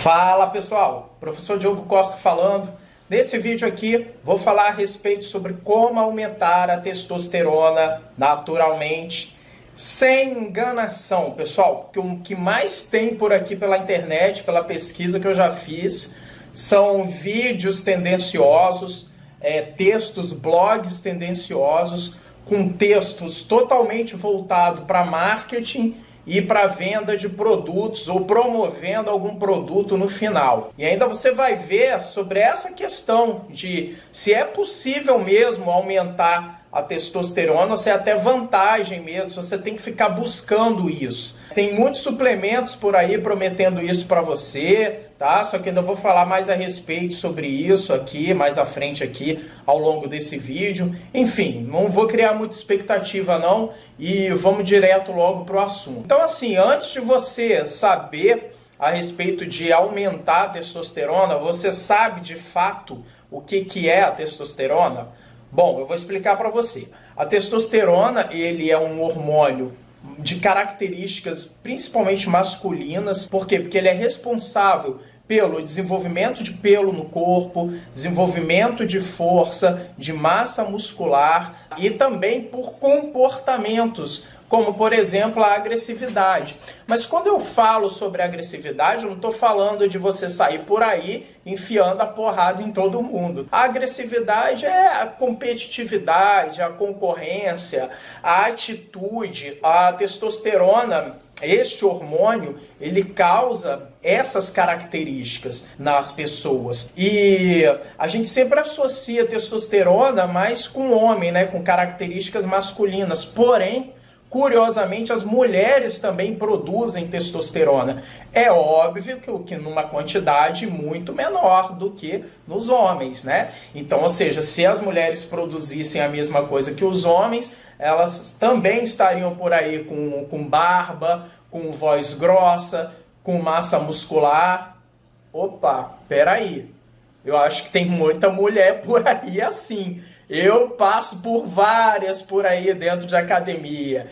Fala pessoal, professor Diogo Costa falando. Nesse vídeo aqui vou falar a respeito sobre como aumentar a testosterona naturalmente, sem enganação, pessoal. Porque o que mais tem por aqui pela internet, pela pesquisa que eu já fiz, são vídeos tendenciosos, textos, blogs tendenciosos, com textos totalmente voltados para marketing e para venda de produtos ou promovendo algum produto no final. E ainda você vai ver sobre essa questão de se é possível mesmo aumentar a testosterona ou se é até vantagem mesmo, você tem que ficar buscando isso. Tem muitos suplementos por aí prometendo isso para você, tá? Só que ainda vou falar mais a respeito sobre isso aqui, mais à frente aqui, ao longo desse vídeo. Enfim, não vou criar muita expectativa não e vamos direto logo pro assunto. Então assim, antes de você saber a respeito de aumentar a testosterona, você sabe de fato o que é a testosterona? Bom, eu vou explicar para você. A testosterona, ele é um hormônio de características principalmente masculinas. Por quê? Porque ele é responsável pelo desenvolvimento de pelo no corpo, desenvolvimento de força, de massa muscular e também por comportamentos, como por exemplo a agressividade. Mas quando eu falo sobre agressividade, eu não estou falando de você sair por aí enfiando a porrada em todo mundo. A agressividade é a competitividade, a concorrência, a atitude. A testosterona, este hormônio, ele causa essas características nas pessoas. E a gente sempre associa a testosterona mais com o homem, né, com características masculinas. Porém, curiosamente, as mulheres também produzem testosterona. É óbvio que numa quantidade muito menor do que nos homens, né? Então, ou seja, se as mulheres produzissem a mesma coisa que os homens, elas também estariam por aí com barba, com voz grossa, com massa muscular. Opa, peraí. Eu acho que tem muita mulher por aí assim. Eu passo por várias por aí dentro de academia.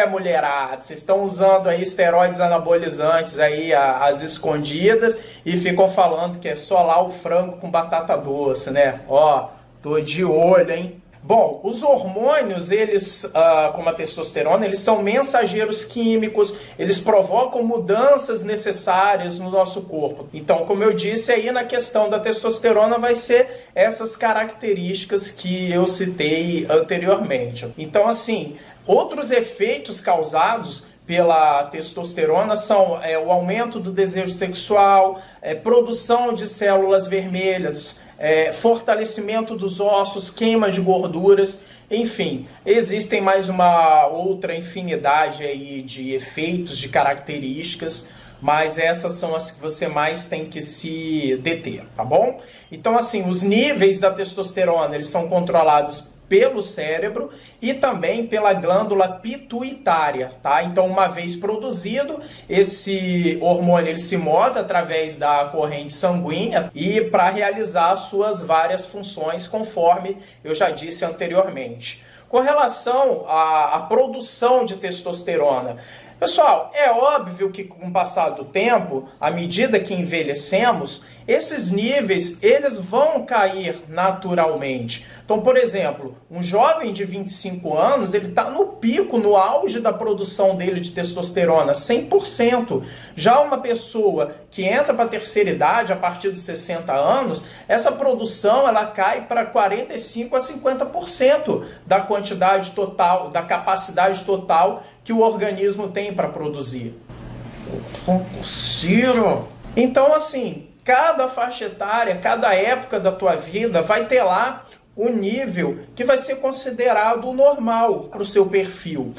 Mulherada, vocês estão usando aí esteroides anabolizantes aí às escondidas e ficam falando que é só lá o frango com batata doce, né? Ó, tô de olho, hein? Bom, os hormônios, eles, como a testosterona, eles são mensageiros químicos, eles provocam mudanças necessárias no nosso corpo. Então, como eu disse aí, na questão da testosterona vai ser essas características que eu citei anteriormente. Então, assim, outros efeitos causados pela testosterona são o aumento do desejo sexual, produção de células vermelhas, fortalecimento dos ossos, queima de gorduras, enfim, existem mais uma outra infinidade aí de efeitos, de características, mas essas são as que você mais tem que se deter, tá bom? Então assim, os níveis da testosterona, eles são controlados pelo cérebro e também pela glândula pituitária, tá? Então, uma vez produzido, esse hormônio ele se move através da corrente sanguínea e para realizar suas várias funções, conforme eu já disse anteriormente. Com relação à produção de testosterona, pessoal, é óbvio que com o passar do tempo, à medida que envelhecemos, esses níveis eles vão cair naturalmente. Então, por exemplo, um jovem de 25 anos, ele está no pico, no auge da produção dele de testosterona, 100%. Já uma pessoa que entra para a terceira idade, a partir dos 60 anos, essa produção ela cai para 45% a 50% da quantidade total, da capacidade total que o organismo tem para produzir. Ciro! Então, assim, cada faixa etária, cada época da tua vida vai ter lá o nível que vai ser considerado o normal para o seu perfil.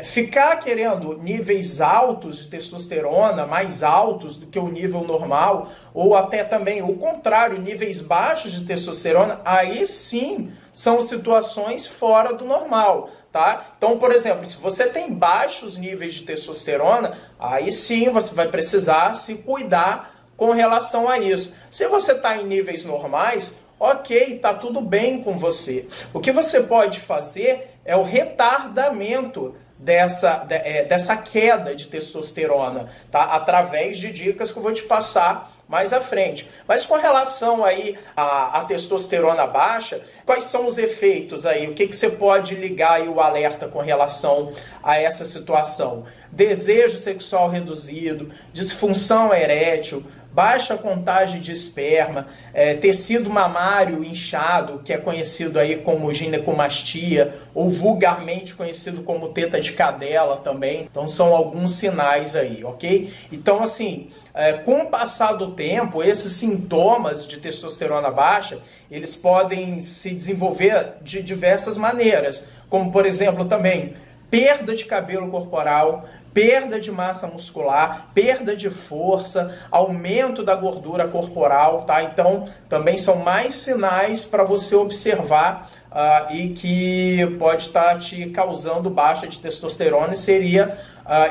Ficar querendo níveis altos de testosterona, mais altos do que o nível normal, ou até também o contrário, níveis baixos de testosterona, aí sim são situações fora do normal. Tá? Então, por exemplo, se você tem baixos níveis de testosterona, aí sim você vai precisar se cuidar com relação a isso. Se você está em níveis normais, ok, está tudo bem com você. O que você pode fazer é o retardamento dessa queda de testosterona, tá? Através de dicas que eu vou te passar mais à frente. Mas com relação aí à testosterona baixa, quais são os efeitos aí? O que você pode ligar aí o alerta com relação a essa situação? Desejo sexual reduzido, disfunção erétil, baixa contagem de esperma, tecido mamário inchado, que é conhecido aí como ginecomastia, ou vulgarmente conhecido como teta de cadela também. Então são alguns sinais aí, ok? Então assim, com o passar do tempo, esses sintomas de testosterona baixa, eles podem se desenvolver de diversas maneiras, como por exemplo também perda de cabelo corporal, perda de massa muscular, perda de força, aumento da gordura corporal, tá? Então, também são mais sinais para você observar e que pode estar te causando baixa de testosterona e seria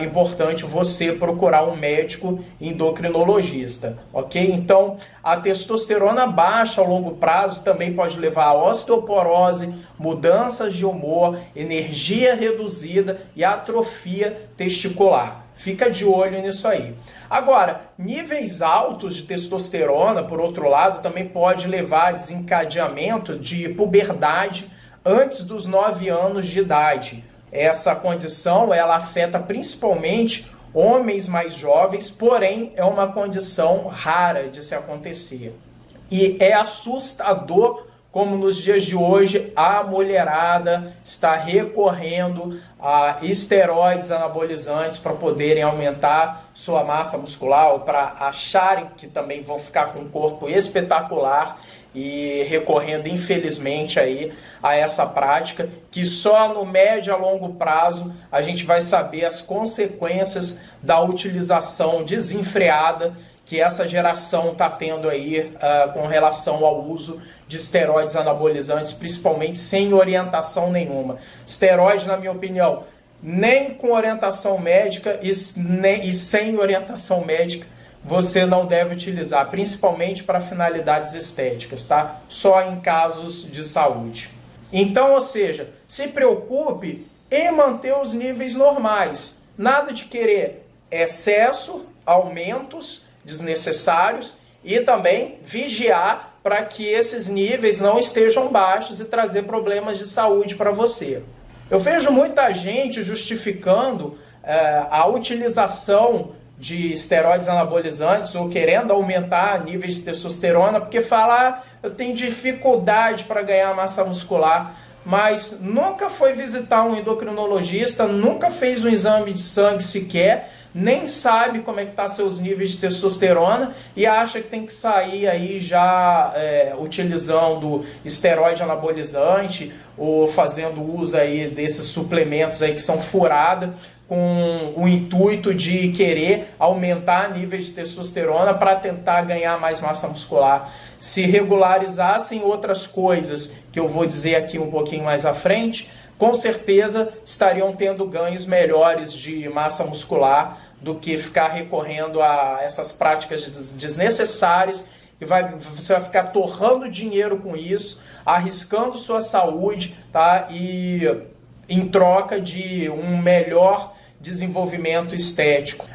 importante você procurar um médico endocrinologista, ok? Então, a testosterona baixa ao longo prazo também pode levar a osteoporose, mudanças de humor, energia reduzida e atrofia testicular. Fica de olho nisso aí. Agora, níveis altos de testosterona, por outro lado, também pode levar a desencadeamento de puberdade antes dos 9 anos de idade. Essa condição, ela afeta principalmente homens mais jovens, porém é uma condição rara de se acontecer. E é assustador como nos dias de hoje a mulherada está recorrendo a esteroides anabolizantes para poderem aumentar sua massa muscular ou para acharem que também vão ficar com um corpo espetacular e recorrendo infelizmente aí a essa prática que só no médio a longo prazo a gente vai saber as consequências da utilização desenfreada que essa geração está tendo aí com relação ao uso de esteroides anabolizantes, principalmente sem orientação nenhuma. Esteroide, na minha opinião, nem com orientação médica e sem orientação médica você não deve utilizar, principalmente para finalidades estéticas, tá? Só em casos de saúde. Então, ou seja, se preocupe em manter os níveis normais. Nada de querer excesso, aumentos desnecessários e também vigiar para que esses níveis não estejam baixos e trazer problemas de saúde para você. Eu vejo muita gente justificando a utilização de esteroides anabolizantes ou querendo aumentar níveis de testosterona porque fala, eu tenho dificuldade para ganhar massa muscular, mas nunca foi visitar um endocrinologista, nunca fez um exame de sangue sequer, nem sabe como é que tá seus níveis de testosterona e acha que tem que sair aí já utilizando esteroide anabolizante ou fazendo uso aí desses suplementos aí que são furada com o intuito de querer aumentar níveis de testosterona para tentar ganhar mais massa muscular. Se regularizassem outras coisas que eu vou dizer aqui um pouquinho mais à frente, com certeza estariam tendo ganhos melhores de massa muscular do que ficar recorrendo a essas práticas desnecessárias e você vai ficar torrando dinheiro com isso, arriscando sua saúde, tá? E em troca de um melhor desenvolvimento estético.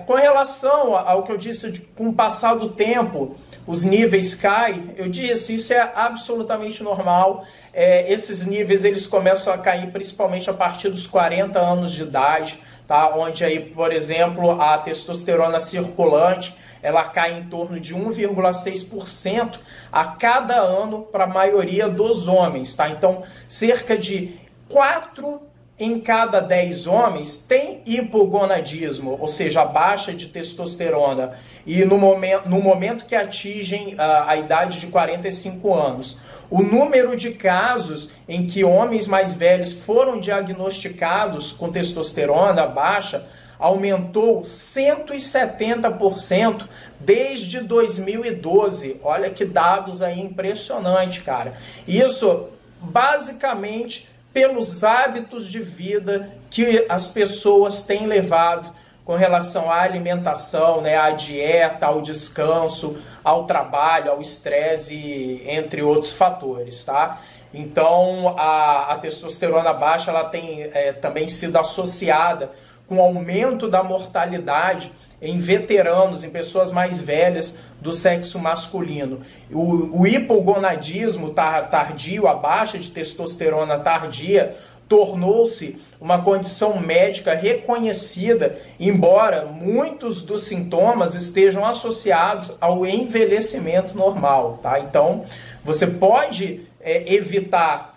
Com relação ao que eu disse, com o passar do tempo, os níveis caem, eu disse, isso é absolutamente normal. Esses níveis eles começam a cair principalmente a partir dos 40 anos de idade, tá? Onde aí, por exemplo, a testosterona circulante, ela cai em torno de 1,6% a cada ano para a maioria dos homens, tá? Então, cerca de 4 em cada 10 homens tem hipogonadismo, ou seja, baixa de testosterona, e no momento que atingem a idade de 45 anos. O número de casos em que homens mais velhos foram diagnosticados com testosterona baixa aumentou 170% desde 2012. Olha que dados aí impressionantes, cara. Isso basicamente pelos hábitos de vida que as pessoas têm levado com relação à alimentação, né, à dieta, ao descanso, ao trabalho, ao estresse, entre outros fatores, tá? Então, a testosterona baixa ela tem também sido associada com o aumento da mortalidade em veteranos, em pessoas mais velhas do sexo masculino. O hipogonadismo tardio, a baixa de testosterona tardia, tornou-se uma condição médica reconhecida, embora muitos dos sintomas estejam associados ao envelhecimento normal, tá? Então, você pode evitar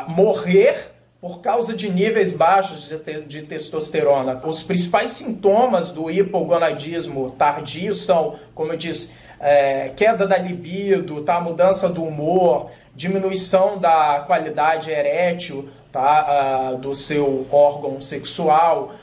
morrer por causa de níveis baixos de testosterona. Os principais sintomas do hipogonadismo tardio são, como eu disse, queda da libido, tá? Mudança do humor, diminuição da qualidade erétil, tá? Do seu órgão sexual,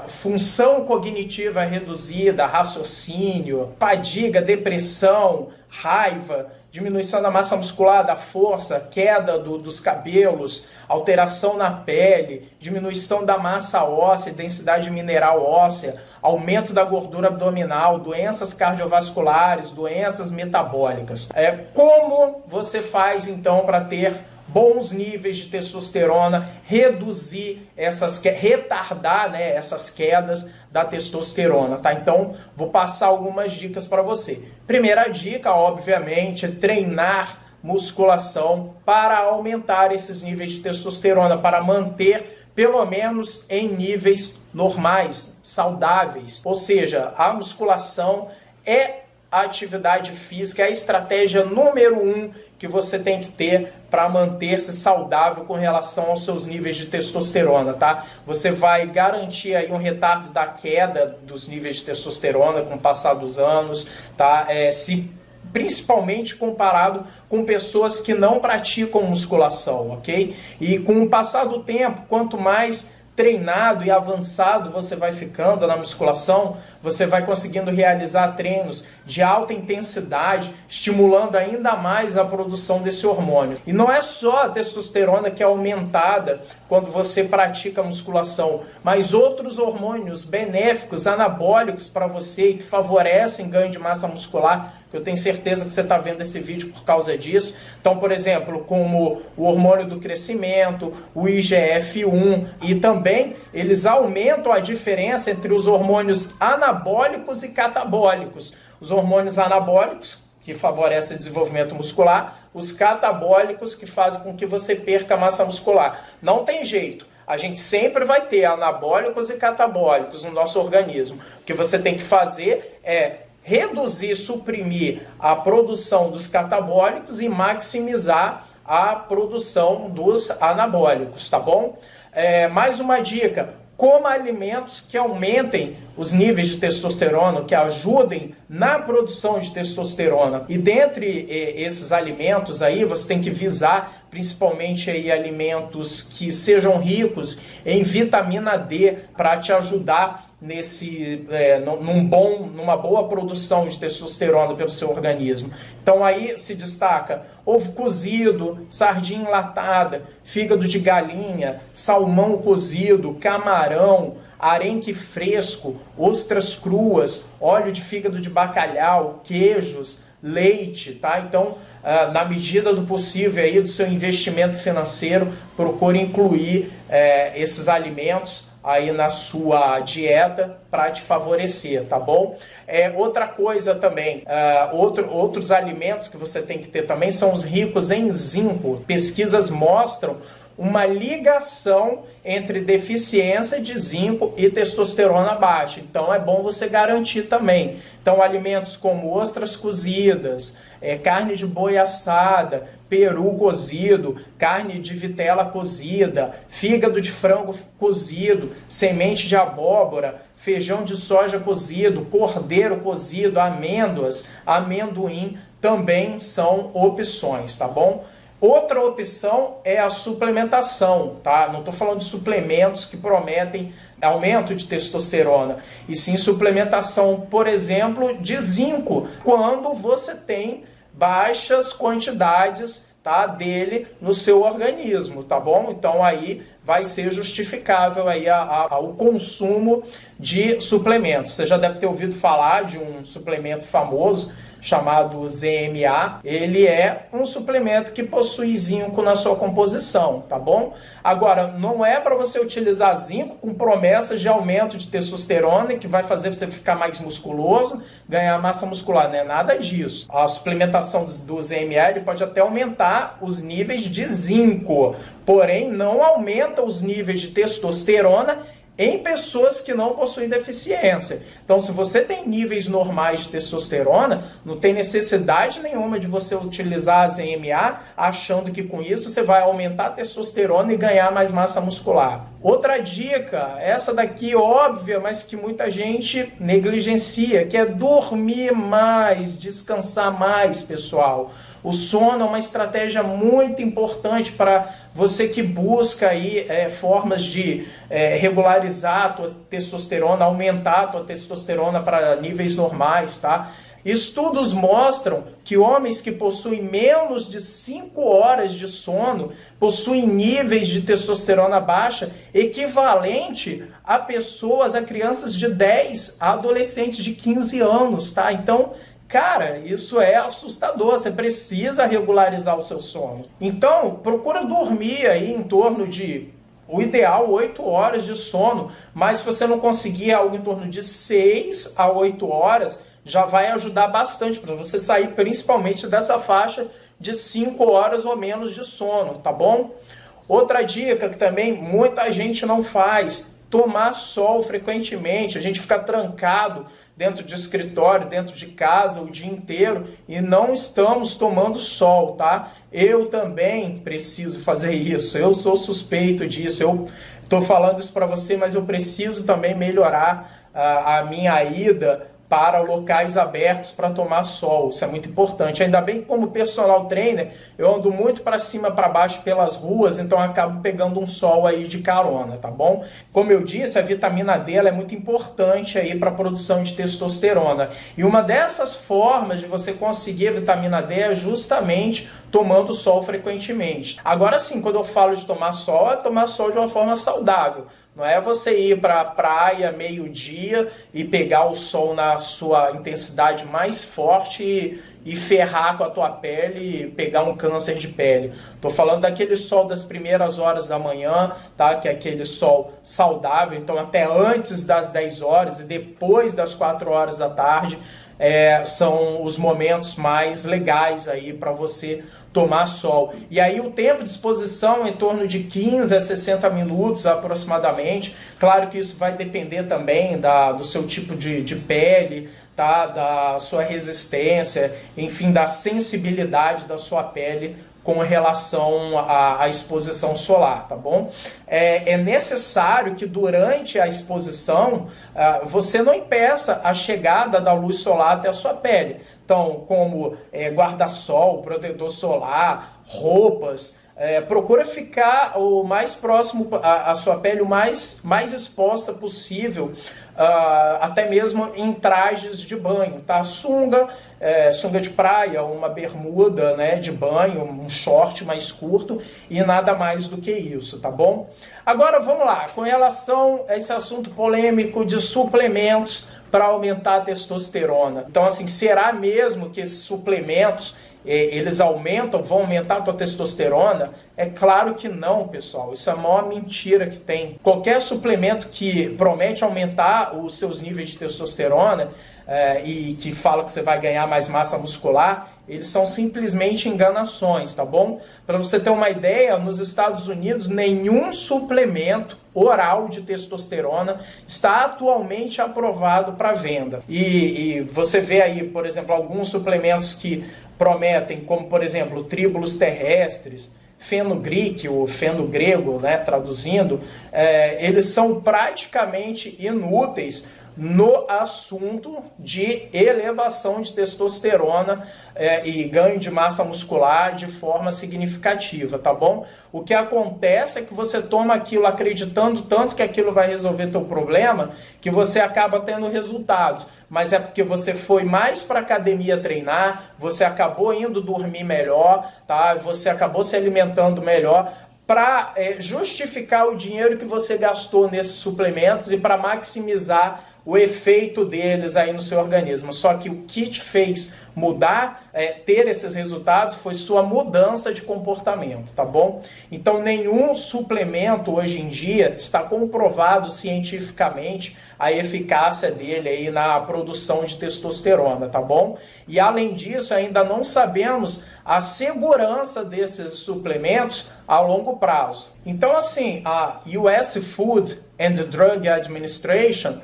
função cognitiva reduzida, raciocínio, fadiga, depressão, raiva, diminuição da massa muscular, da força, queda dos cabelos, alteração na pele, diminuição da massa óssea, densidade mineral óssea, aumento da gordura abdominal, doenças cardiovasculares, doenças metabólicas. Como você faz então para ter bons níveis de testosterona, reduzir retardar, né, essas quedas da testosterona, tá? Então, vou passar algumas dicas para você. Primeira dica, obviamente, é treinar musculação para aumentar esses níveis de testosterona, para manter pelo menos em níveis normais, saudáveis. Ou seja, a musculação é a atividade física, é a estratégia número 1 que você tem que ter para manter-se saudável com relação aos seus níveis de testosterona, tá? Você vai garantir aí um retardo da queda dos níveis de testosterona com o passar dos anos, tá? Principalmente comparado com pessoas que não praticam musculação, ok? E com o passar do tempo, quanto mais treinado e avançado você vai ficando na musculação, você vai conseguindo realizar treinos de alta intensidade, estimulando ainda mais a produção desse hormônio. E não é só a testosterona que é aumentada quando você pratica musculação, mas outros hormônios benéficos, anabólicos para você, que favorecem ganho de massa muscular, que eu tenho certeza que você está vendo esse vídeo por causa disso. Então, por exemplo, como o hormônio do crescimento, o IGF-1, e também eles aumentam a diferença entre os hormônios anabólicos e catabólicos. Os hormônios anabólicos, que favorecem o desenvolvimento muscular, os catabólicos, que fazem com que você perca massa muscular. Não tem jeito. A gente sempre vai ter anabólicos e catabólicos no nosso organismo. O que você tem que fazer é reduzir, suprimir a produção dos catabólicos e maximizar a produção dos anabólicos, tá bom? Mais uma dica: coma alimentos que aumentem os níveis de testosterona, que ajudem na produção de testosterona. E dentre esses alimentos aí, você tem que visar principalmente aí alimentos que sejam ricos em vitamina D para te ajudar numa boa produção de testosterona pelo seu organismo. Então aí se destaca ovo cozido, sardinha enlatada, fígado de galinha, salmão cozido, camarão, arenque fresco, ostras cruas, óleo de fígado de bacalhau, queijos, leite, tá? Então, na medida do possível aí do seu investimento financeiro, procure incluir esses alimentos aí na sua dieta para te favorecer, tá bom? Outra coisa também, outros alimentos que você tem que ter também são os ricos em zinco. Pesquisas mostram uma ligação entre deficiência de zinco e testosterona baixa. Então é bom você garantir também. Então alimentos como ostras cozidas, carne de boi assada, peru cozido, carne de vitela cozida, fígado de frango cozido, semente de abóbora, feijão de soja cozido, cordeiro cozido, amêndoas, amendoim também são opções, tá bom? Outra opção é a suplementação, tá? Não estou falando de suplementos que prometem aumento de testosterona, e sim suplementação, por exemplo, de zinco, quando você tem baixas quantidades, tá, dele no seu organismo, tá bom? Então aí vai ser justificável aí ao consumo de suplementos. Você já deve ter ouvido falar de um suplemento famoso chamado ZMA. Ele é um suplemento que possui zinco na sua composição, tá bom? Agora, não é para você utilizar zinco com promessas de aumento de testosterona que vai fazer você ficar mais musculoso, ganhar massa muscular, não é nada disso. A suplementação do ZMA ele pode até aumentar os níveis de zinco, porém não aumenta os níveis de testosterona em pessoas que não possuem deficiência. Então, se você tem níveis normais de testosterona, não tem necessidade nenhuma de você utilizar a ZMA achando que com isso você vai aumentar a testosterona e ganhar mais massa muscular. Outra dica, essa daqui óbvia, mas que muita gente negligencia, que é dormir mais, descansar mais, pessoal. O sono é uma estratégia muito importante para você que busca aí, formas de regularizar a tua testosterona, aumentar a tua testosterona para níveis normais, tá? Estudos mostram que homens que possuem menos de 5 horas de sono possuem níveis de testosterona baixa equivalente a crianças de 10 a adolescentes de 15 anos, tá? Então, cara, isso é assustador, você precisa regularizar o seu sono. Então, procura dormir aí em torno de, o ideal, 8 horas de sono, mas se você não conseguir algo em torno de 6 a 8 horas, já vai ajudar bastante para você sair principalmente dessa faixa de 5 horas ou menos de sono, tá bom? Outra dica que também muita gente não faz, tomar sol frequentemente. A gente fica trancado dentro de escritório, dentro de casa o dia inteiro e não estamos tomando sol, tá? Eu também preciso fazer isso, eu sou suspeito disso, eu estou falando isso para você, mas eu preciso também melhorar a minha ida para locais abertos para tomar sol. Isso é muito importante. Ainda bem que como personal trainer, eu ando muito para cima, para baixo pelas ruas, então eu acabo pegando um sol aí de carona, tá bom? Como eu disse, a vitamina D ela é muito importante aí para a produção de testosterona. E uma dessas formas de você conseguir a vitamina D é justamente tomando sol frequentemente. Agora sim, quando eu falo de tomar sol, é tomar sol de uma forma saudável. Não é você ir para a praia meio-dia e pegar o sol na sua intensidade mais forte e ferrar com a tua pele e pegar um câncer de pele. Estou falando daquele sol das primeiras horas da manhã, tá? Que é aquele sol saudável, então até antes das 10 horas e depois das 4 horas da tarde são os momentos mais legais aí para você tomar sol. E aí o tempo de exposição é em torno de 15 a 60 minutos aproximadamente. Claro que isso vai depender também do seu tipo de pele, tá? Da sua resistência, enfim, da sensibilidade da sua pele com relação à exposição solar, tá bom? É necessário que durante a exposição você não impeça a chegada da luz solar até a sua pele. Então, como guarda-sol, protetor solar, roupas, procura ficar o mais próximo à sua pele, o mais exposta possível, até mesmo em trajes de banho, tá? Sunga de praia, uma bermuda, né, de banho, um short mais curto e nada mais do que isso, tá bom? Agora vamos lá, com relação a esse assunto polêmico de suplementos para aumentar a testosterona. Então, assim, será mesmo que esses suplementos eles vão aumentar a tua testosterona? É claro que não, pessoal. Isso é a maior mentira que tem. Qualquer suplemento que promete aumentar os seus níveis de testosterona e que fala que você vai ganhar mais massa muscular, eles são simplesmente enganações, tá bom? Para você ter uma ideia, nos Estados Unidos, nenhum suplemento oral de testosterona está atualmente aprovado para venda. E você vê aí, por exemplo, alguns suplementos que prometem, como por exemplo, tríbulos terrestres, fenugreek, o fenogrego, né, traduzindo, eles são praticamente inúteis no assunto de elevação de testosterona e ganho de massa muscular de forma significativa, tá bom? O que acontece é que você toma aquilo acreditando tanto que aquilo vai resolver teu problema, que você acaba tendo resultados. Mas é porque você foi mais para academia treinar, você acabou indo dormir melhor, tá? Você acabou se alimentando melhor, para justificar o dinheiro que você gastou nesses suplementos e para maximizar o efeito deles aí no seu organismo. Só que o que te fez mudar, ter esses resultados, foi sua mudança de comportamento, tá bom? Então nenhum suplemento hoje em dia está comprovado cientificamente a eficácia dele aí na produção de testosterona, tá bom? E além disso, ainda não sabemos a segurança desses suplementos a longo prazo. Então assim, a US Food and Drug Administration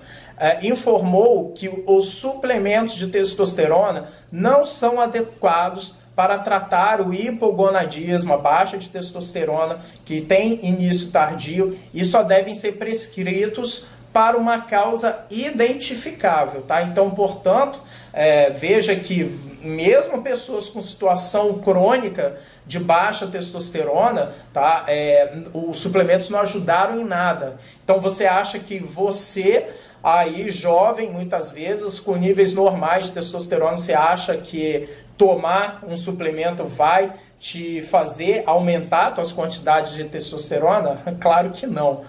informou que os suplementos de testosterona não são adequados para tratar o hipogonadismo, a baixa de testosterona que tem início tardio, e só devem ser prescritos para uma causa identificável, tá? Então, portanto, veja que mesmo pessoas com situação crônica de baixa testosterona, tá? Os suplementos não ajudaram em nada. Então, você acha que você aí, jovem, muitas vezes, com níveis normais de testosterona, você acha que tomar um suplemento vai te fazer aumentar suas quantidades de testosterona? Claro que não.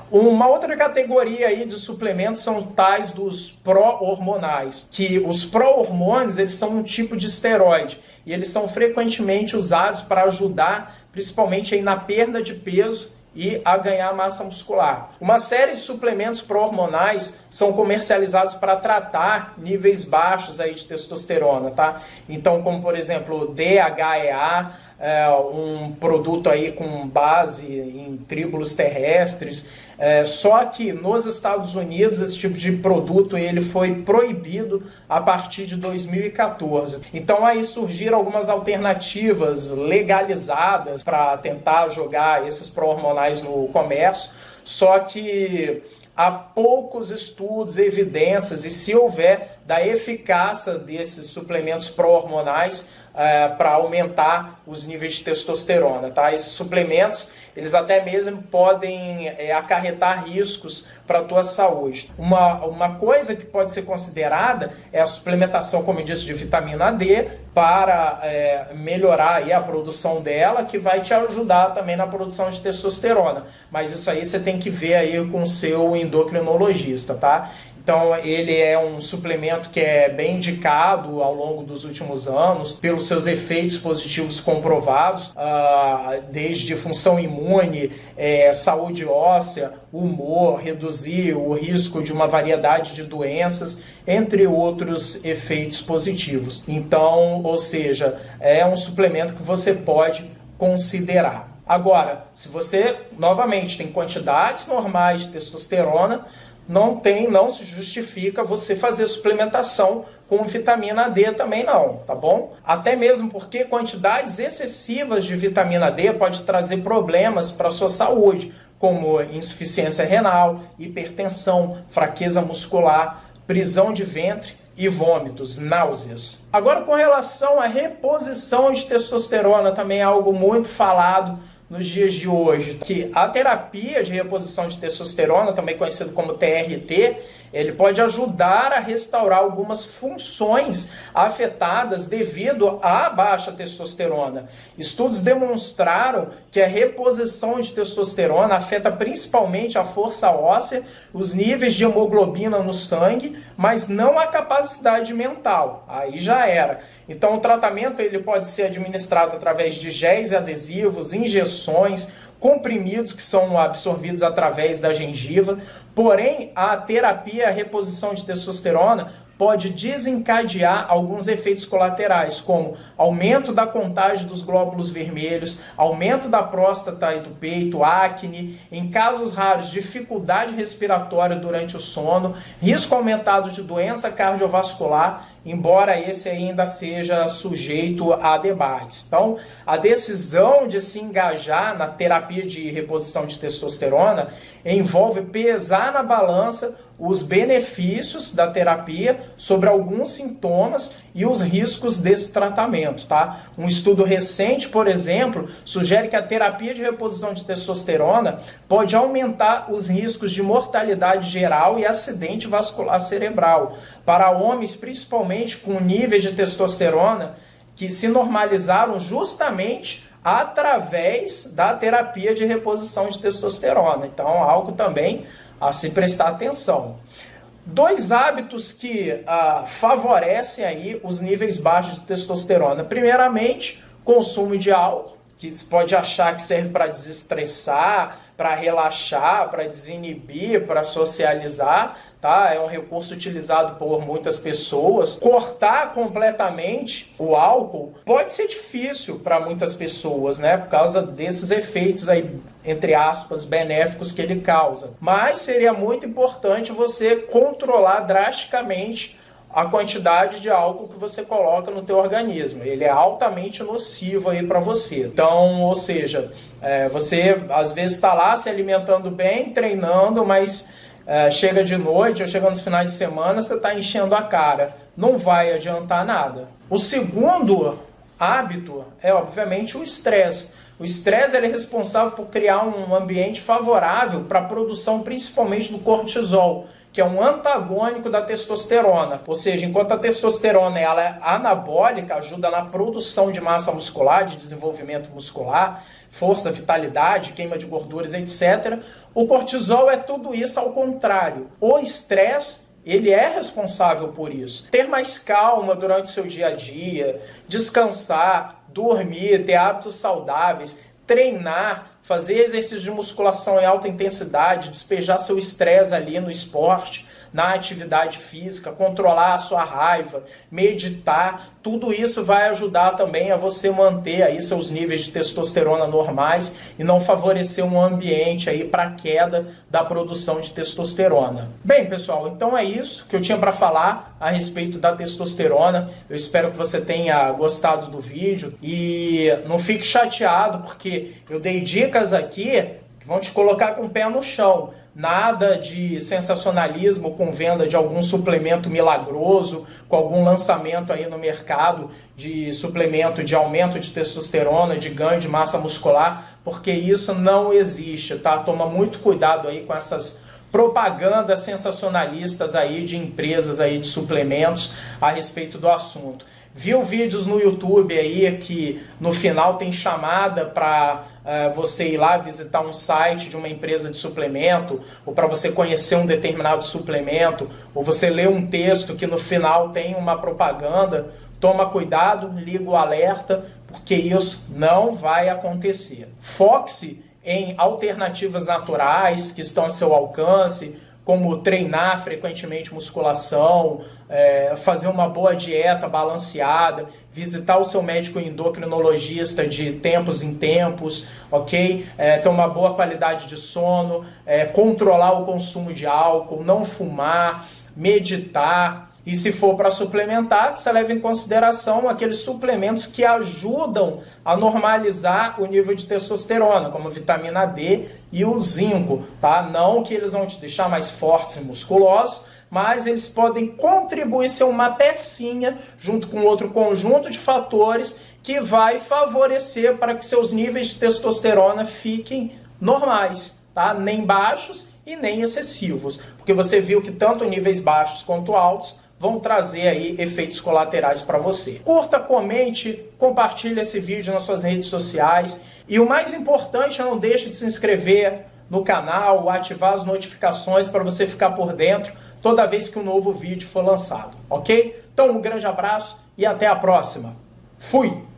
Uma outra categoria aí de suplementos são tais dos pró-hormonais, que os pró-hormônios, eles são um tipo de esteroide e eles são frequentemente usados para ajudar, principalmente aí na perda de peso e a ganhar massa muscular. Uma série de suplementos pró-hormonais são comercializados para tratar níveis baixos aí de testosterona, tá? Então, como por exemplo, DHEA, um produto aí com base em tríbulos terrestres. Só que nos Estados Unidos esse tipo de produto ele foi proibido a partir de 2014. Então aí surgiram algumas alternativas legalizadas para tentar jogar esses pró-hormonais no comércio, só que há poucos estudos, evidências, e se houver, da eficácia desses suplementos pró-hormonais para aumentar os níveis de testosterona, tá? Esses suplementos, eles até mesmo podem acarretar riscos para a tua saúde. Uma coisa que pode ser considerada é a suplementação, como eu disse, de vitamina D para melhorar aí a produção dela, que vai te ajudar também na produção de testosterona. Mas isso aí você tem que ver aí com o seu endocrinologista, tá? Então ele é um suplemento que é bem indicado ao longo dos últimos anos pelos seus efeitos positivos comprovados, desde função imune, saúde óssea, humor, reduzir o risco de uma variedade de doenças, entre outros efeitos positivos. Então, ou seja, é um suplemento que você pode considerar. Agora, se você, novamente, tem quantidades normais de testosterona, não se justifica você fazer suplementação com vitamina D também não, tá bom? Até mesmo porque quantidades excessivas de vitamina D pode trazer problemas para a sua saúde, como insuficiência renal, hipertensão, fraqueza muscular, prisão de ventre e vômitos, náuseas. Agora, com relação à reposição de testosterona, também é algo muito falado nos dias de hoje, que a terapia de reposição de testosterona, também conhecido como TRT, ele pode ajudar a restaurar algumas funções afetadas devido à baixa testosterona. Estudos demonstraram que a reposição de testosterona afeta principalmente a força óssea, os níveis de hemoglobina no sangue, mas não a capacidade mental. Aí já era. Então o tratamento ele pode ser administrado através de géis adesivos, injeções, comprimidos que são absorvidos através da gengiva. Porém, a terapia, a reposição de testosterona, pode desencadear alguns efeitos colaterais, como aumento da contagem dos glóbulos vermelhos, aumento da próstata e do peito, acne, em casos raros, dificuldade respiratória durante o sono, risco aumentado de doença cardiovascular, embora esse ainda seja sujeito a debates. Então, a decisão de se engajar na terapia de reposição de testosterona envolve pesar na balança os benefícios da terapia sobre alguns sintomas e os riscos desse tratamento, tá? Um estudo recente, por exemplo, sugere que a terapia de reposição de testosterona pode aumentar os riscos de mortalidade geral e acidente vascular cerebral para homens, principalmente com níveis de testosterona que se normalizaram justamente através da terapia de reposição de testosterona. Então, algo também a se prestar atenção. 2 hábitos que favorecem aí os níveis baixos de testosterona. Primeiramente, consumo de álcool, que você pode achar que serve para desestressar, para relaxar, para desinibir, para socializar, tá? É um recurso utilizado por muitas pessoas. Cortar completamente o álcool pode ser difícil para muitas pessoas, né? Por causa desses efeitos aí, entre aspas, benéficos que ele causa. Mas seria muito importante você controlar drasticamente a quantidade de álcool que você coloca no teu organismo. Ele é altamente nocivo aí para você. Então, ou seja, você às vezes está lá se alimentando bem, treinando, mas chega de noite ou chega nos finais de semana, você está enchendo a cara. Não vai adiantar nada. O segundo hábito é, obviamente, o estresse. O estresse é responsável por criar um ambiente favorável para a produção, principalmente do cortisol, que é um antagônico da testosterona. Ou seja, enquanto a testosterona ela é anabólica, ajuda na produção de massa muscular, de desenvolvimento muscular, força, vitalidade, queima de gorduras, etc., o cortisol é tudo isso ao contrário. O estresse, ele é responsável por isso. Ter mais calma durante o seu dia a dia, descansar, dormir, ter hábitos saudáveis, treinar, fazer exercício de musculação em alta intensidade, despejar seu estresse ali no esporte, na atividade física, controlar a sua raiva, meditar, tudo isso vai ajudar também a você manter aí seus níveis de testosterona normais e não favorecer um ambiente aí para queda da produção de testosterona. Bem, pessoal, então é isso que eu tinha para falar a respeito da testosterona. Eu espero que você tenha gostado do vídeo e não fique chateado porque eu dei dicas aqui que vão te colocar com o pé no chão. Nada de sensacionalismo com venda de algum suplemento milagroso, com algum lançamento aí no mercado de suplemento de aumento de testosterona, de ganho de massa muscular, porque isso não existe, tá? Toma muito cuidado aí com essas propagandas sensacionalistas aí de empresas aí de suplementos a respeito do assunto. Viu vídeos no YouTube aí que no final tem chamada para você ir lá visitar um site de uma empresa de suplemento, ou para você conhecer um determinado suplemento, ou você ler um texto que no final tem uma propaganda? Toma cuidado, liga o alerta, porque isso não vai acontecer. Foque-se em alternativas naturais que estão a seu alcance, como treinar frequentemente musculação, fazer uma boa dieta balanceada, visitar o seu médico endocrinologista de tempos em tempos, ok? Ter uma boa qualidade de sono, controlar o consumo de álcool, não fumar, meditar. E se for para suplementar, você leva em consideração aqueles suplementos que ajudam a normalizar o nível de testosterona, como a vitamina D e o zinco, tá? Não que eles vão te deixar mais fortes e musculosos, mas eles podem contribuir, ser uma pecinha, junto com outro conjunto de fatores, que vai favorecer para que seus níveis de testosterona fiquem normais, tá? Nem baixos e nem excessivos, porque você viu que tanto níveis baixos quanto altos vão trazer aí efeitos colaterais para você. Curta, comente, compartilhe esse vídeo nas suas redes sociais e o mais importante, não deixe de se inscrever no canal, ativar as notificações para você ficar por dentro toda vez que um novo vídeo for lançado, ok? Então um grande abraço e até a próxima. Fui!